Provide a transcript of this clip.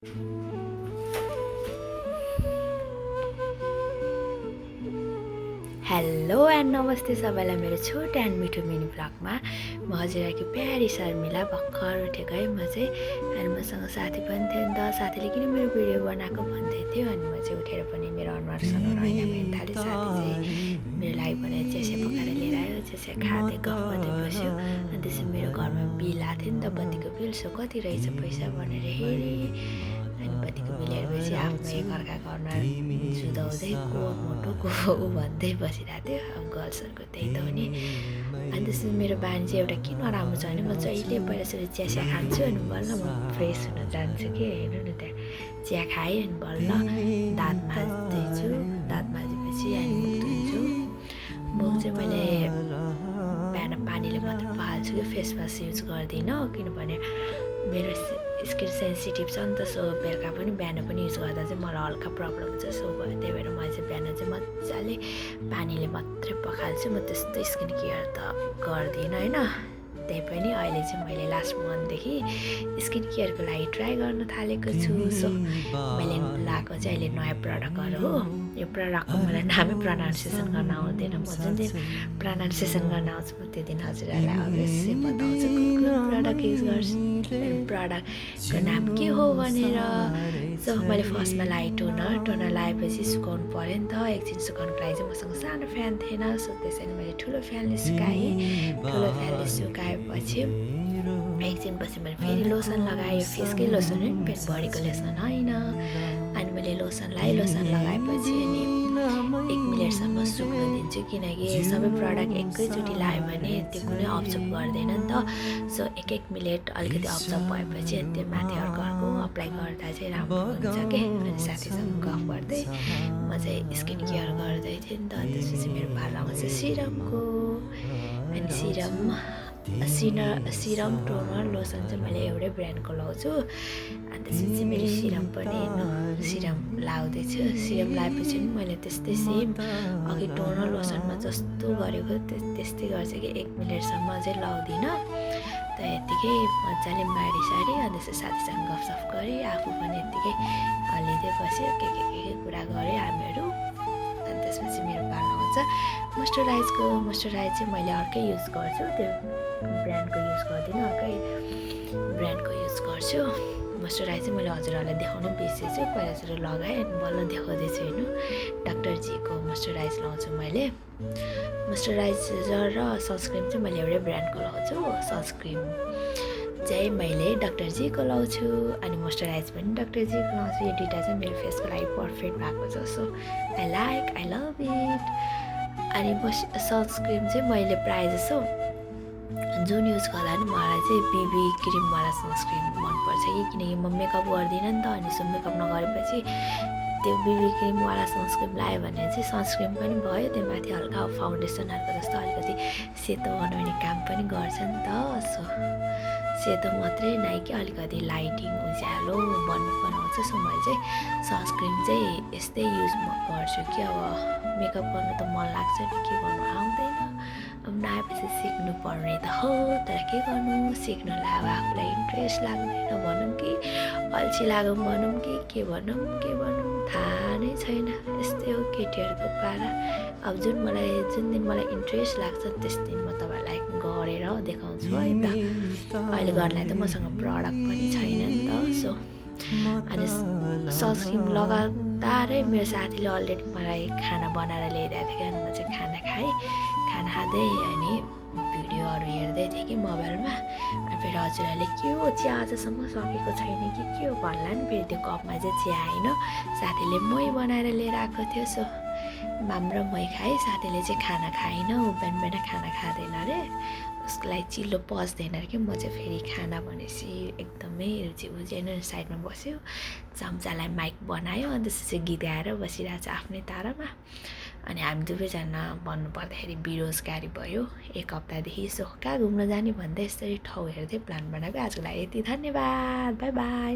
Hello and नमस्ते सबैलाई मेरो छोटो एन्ड मिठो मिनी ब्लगमा म हजुरकी प्यारी शर्मिला भर्खर उठेको है। म चाहिँ अनि मसँग साथी पनि थियो नि त। साथीले किन मेरो भिडियो बनाएको भन्दै थियो अनि म चाहिँ उठेर पनि मेरो अनुहारसँग रहिना पनि थालेँ। साथी चाहिँ मेरो लागि भने चिया पकाएर लिएर आयो। चिया खाँदै गफ गर्दै बस्यो। अनि त्यसपछि मेरो घरमा बिल आएको थियो नि त, बत्तीको बिल। सो कति रहेछ पैसा भनेर हेरेँ। अनि बत्तीको बिल हेरेपछि आफ्नो एकअर्काको अनुहार जुधाउँदै को मोटो को ऊ भन्दै बसिरहेको थियो। अब गर्ल्सहरूको त्यही त हो नि। अनि त्यसपछि मेरो बानी चाहिँ एउटा के नराम्रो छ भने म जहिले पहिला सुरु चिया खान्छु अनि बल्ल म फ्रेस हुन जान्छु कि हेर्नु न त्यहाँ चिया खाएँ अनि बल्ल दाँत माझ्दैछु। दाँत माझेपछि अनि मुख धुन्छु। मुख चाहिँ मैले बिहान पानीले मात्र पखाल्छु कि फेस वास युज गर्दिनँ, किनभने मेरो स्किन सेन्सिटिभ छ नि त। सो बेलुका पनि बिहान पनि युज गर्दा चाहिँ मलाई हल्का प्रब्लम हुन्छ। सो त्यही भएर मैले चाहिँ बिहान चाहिँ मजाले पानीले मात्रै पखाल्छु। म त्यस्तो स्किन केयर त गर्दिनँ होइन। त्यही पनि अहिले चाहिँ मैले लास्ट मन्थदेखि स्किन केयरको लागि ट्राई गर्न थालेको छु। सो मैले लगाएको चाहिँ अहिले नयाँ प्रडक्टहरू हो। यो प्रडक्टको मलाई नामै प्रनाउन्सिएसन गर्न आउँदैन। म जुन दिन प्रनाउन्सिएसन गर्न आउँछु म त्यो दिन हजुरहरूलाई अवश्य बताउँछु कुन कुन प्रडक्ट युज गर्छु। प्रडक्टको नाम के हो भनेर। सो मैले फर्स्टमा लगाएँ टोनर लगाएपछि सुकाउनु पऱ्यो नि त। एकछिन सुकाउनुको लागि चाहिँ मसँग सानो फ्यान थिएन। सो त्यसैले मैले ठुलो फ्यानले सुकाएँ। ठुलो फ्यानले सुकाएपछि एकछिनपछि मैले फेरि लोसन लगाएँ। फेसकै लोसन हो नि, पेट बडीको लोसन होइन। अनि मैले लोसन लगाएँ। लोसन लगाएपछि अनि 1 मिनटसम्म सुक्नु दिन्छु, किनकि सबै प्रडक्ट एकैचोटि लगायो भने त्यो कुनै अब्जर्भ गर्दैन नि त। सो 1 मिनट अलिकति अब्जर्भ भएपछि अनि त्यो माथि अर्को अप्लाई गर्दा चाहिँ राम्रो हुन्छ कि। अनि साथीसँग गफ गर्दै म चाहिँ स्किन केयर गर्दै थिएँ नि त। अनि त्यसपछि मेरो पालामा चाहिँ सिरमको अनि सिरम टोनर लोसन चाहिँ मैले एउटै ब्रान्डको लाउँछु। अनि त्यसपछि मैले सिरम पनि सिरम लाउँदैछु। सिरम लगाएपछि पनि मैले त्यस्तै सेम अघि टोनर लोसनमा जस्तो गरेको त्यस्तै गर्छु कि 1 मिनटसम्म चाहिँ लाउँदिनँ। त यत्तिकै मजाले माडिसारी अनि त्यसपछि साथीसँग गफसफ गरेँ। आफू पनि यत्तिकै हल्लिँदै बस्यो, के कुरा गऱ्यो हामीहरू। अनि त्यसपछि मेरो पालो आउँछ मोइस्चराइज चाहिँ मैले अर्कै युज गर्छु। त्यो ब्रान्डको युज गर्दिनँ, अर्कै ब्रान्डको युज गर्छु। मोइस्चराइज चाहिँ मैले हजुरहरूलाई देखाउनु बिर्सेछु। पहिला सुरु लगाएँ अनि बल्ल देखाउँदैछु हेर्नु। डक्टर जीको मोइस्चराइज लाउँछु मैले। मोइस्चराइजर र सनस्क्रिन चाहिँ मैले एउटै ब्रान्डको लाउँछु। सनस्क्रिन चाहिँ मैले डक्टर जीको लाउँछु अनि मोइस्चराइज पनि डक्टर जीको लाउँछु। यो दुइटा चाहिँ मेरो फेसको लागि पर्फेक्ट भएको छ। So I love it. अनि सनस्क्रिन चाहिँ मैले प्रायः जसो जुन युज गर्दा पनि मलाई चाहिँ बिबी क्रिमवाला सनस्क्रिन मनपर्छ कि, किनकि म मेकअप गर्दिनँ नि त। अनि सो मेकअप नगरेपछि त्यो बिबी क्रिमवाला सनस्क्रिन लगायो भने चाहिँ सनस्क्रिन पनि भयो, त्यो माथि हल्का फाउन्डेसनहरूको जस्तो अलिकति सेतो बनाउने काम पनि गर्छ नि त। सो सेतो मात्रै नै कि अलिकति लाइटिङ उज्यालो बनाउँछ। सो मैले चाहिँ सनस्क्रिन चाहिँ यस्तै युज गर्छु कि अब मेकअप गर्नु त मन लाग्छ नि, के गर्नु आउँदैन। अब नआएपछि सिक्नु पर्ने त हो, तर के गर्नु, सिक्नुलाई अब आफूलाई इन्ट्रेस्ट लाग्दैन भनौँ कि अल्छी लागौँ भनौँ कि के भनौँ थाहा नै छैन। यस्तै हो केटीहरूको पारा। अब जुन दिन मलाई इन्ट्रेस्ट लाग्छ त्यस दिन म तपाईँलाई गरेर देखाउँछु है त। अहिले गर्नलाई त मसँग प्रडक्ट पनि छैन नि त। सो अनि सनस्क्रिन लगातारै मेरो साथीले अलरेडी मलाई खाना बनाएर ल्याइदिएको थियो। अनि म चाहिँ खाना खाएँ। खाना खाँदै अनि भिडियोहरू हेर्दै थिएँ कि मोबाइलमा। अनि फेरि हजुरहरूले के हो चिया आजसम्म सकेको छैन कि के हो भन्ला नि। फेरि त्यो कपमा चाहिँ चिया आएन, साथीले मै बनाएर लिएर आएको थियो। सो हाम्रो मै खाएँ। साथीले चाहिँ खाना खाएन, ऊ बिहान खाना खाँदैन अरे, उसको लागि चिल्लो पच्दैन अरे कि। म चाहिँ फेरि खाना भनेपछि एकदमै रुचि बुझेन, साइडमा बस्यो, चम्चालाई माइक बनायो। अनि त्यसपछि गीत गाएर बसिरहेको छ आफ्नै तारामा। अनि हामी दुवैजना भन्नुपर्दाखेरि बेरोजगारी भयो 1 हप्तादेखि। सो कहाँ घुम्न जाने भन्दै यसरी ठाउँ हेर्दै प्लान बनाएको। आजको लागि यति, धन्यवाद, बाई बाई।